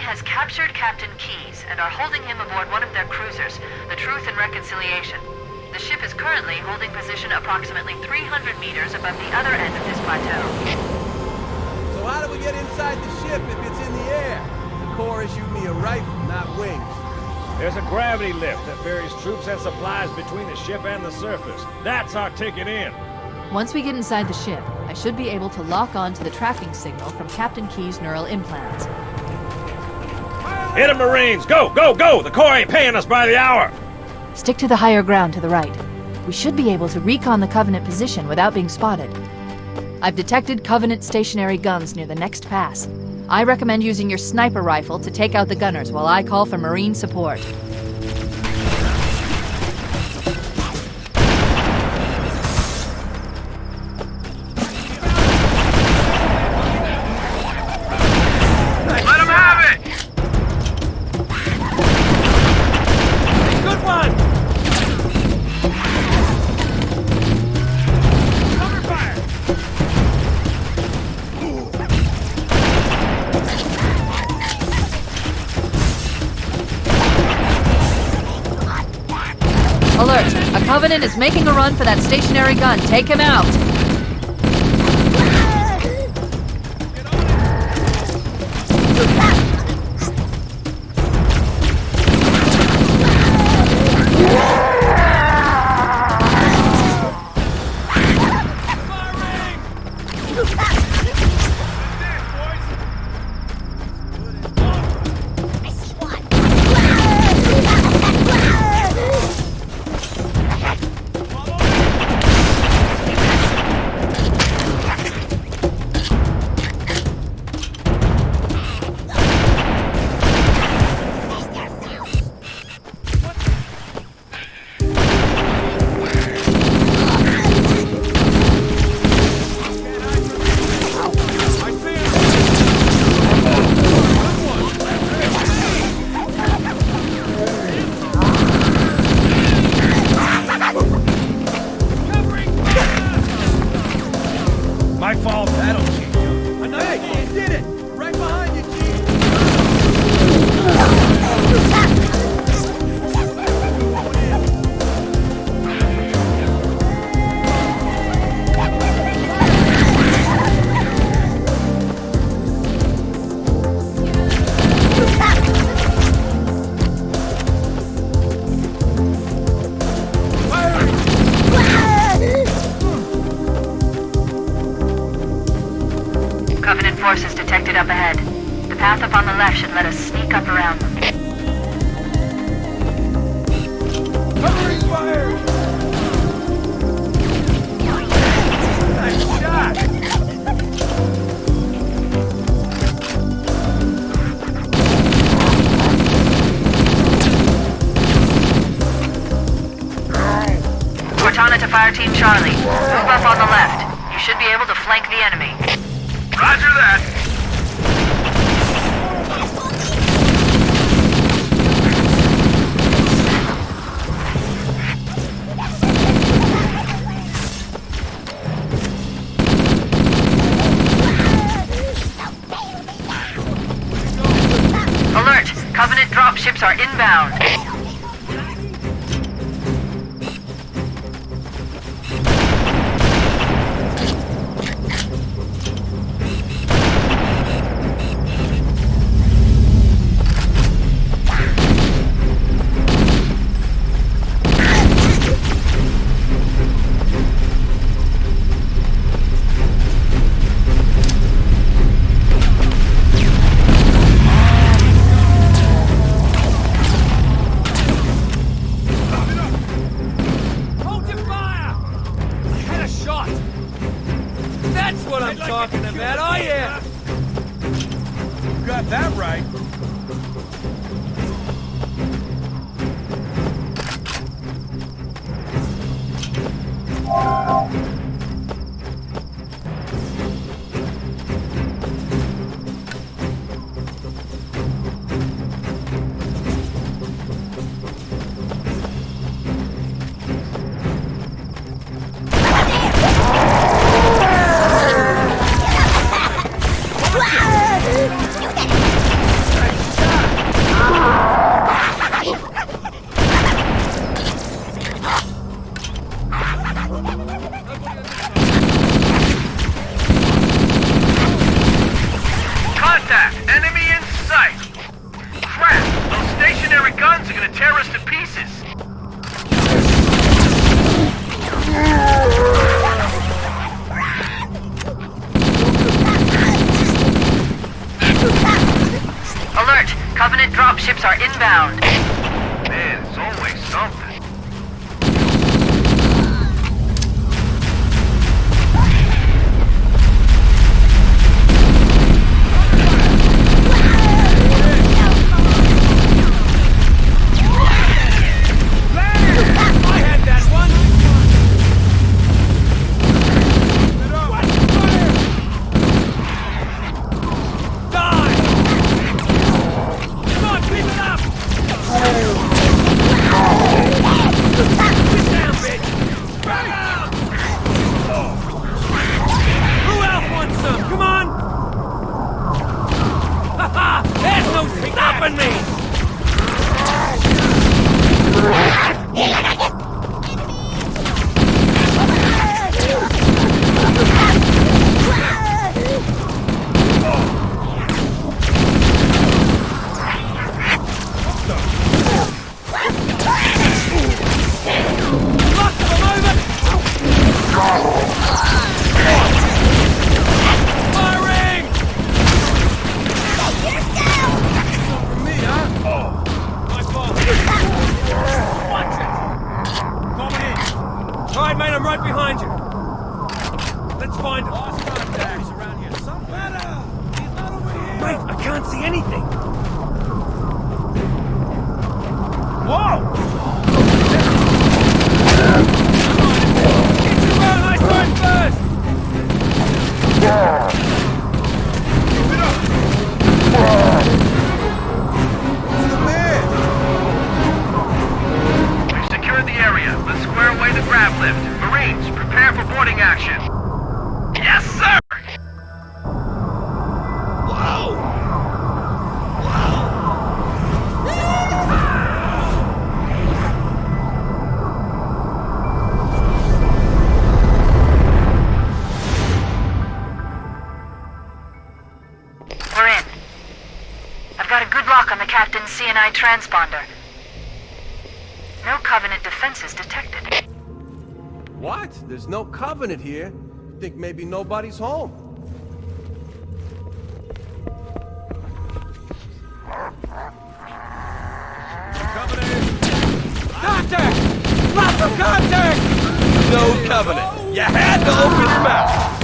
has captured Captain Keyes and are holding him aboard one of their cruisers, the Truth and Reconciliation. The ship is currently holding position approximately 300 meters above the other end of this plateau. So how do we get inside the ship if it's in the air? The Corps issued me a rifle, not wings. There's a gravity lift that ferries troops and supplies between the ship and the surface. That's our ticket in. Once we get inside the ship, I should be able to lock on to the tracking signal from Captain Keyes' neural implants. Hit 'em, Marines! Go, go, go! The Corps ain't paying us by the hour! Stick to the higher ground to the right. We should be able to recon the Covenant position without being spotted. I've detected Covenant stationary guns near the next pass. I recommend using your sniper rifle to take out the gunners while I call for Marine support. Alert! A Covenant is making a run for that stationary gun. Take him out! My fault. That'll change you. Hey, you did it! Right behind you, Chief! Covenant forces detected up ahead. The path up on the left should let us sneak up around them. Covering fire! Nice shot! Cortana to Fire Team Charlie. Move up on the left. You should be able to flank the enemy. Roger that! Alert! Covenant dropships are inbound. That's what I'm talking about, oh yeah! You got that right. Nice shot! are gonna tear us to pieces! Alert! Covenant dropships are inbound. Man, it's always something. I'm right behind you. Let's find him. Lost contact. He's around here somewhere. He's not over here. Mate, I can't see anything. Whoa! Nice turn first! Who's the man? We've secured the area. Let's square away the grab lift. Marines, prepare for boarding action. Yes, sir! Whoa! We're in. I've got a good lock on the Captain's CNI transponder. No Covenant defenses detected. What? There's no Covenant here. Think maybe nobody's home. Covenant! Contact! Lots of contact! No Covenant. You had to open mouth.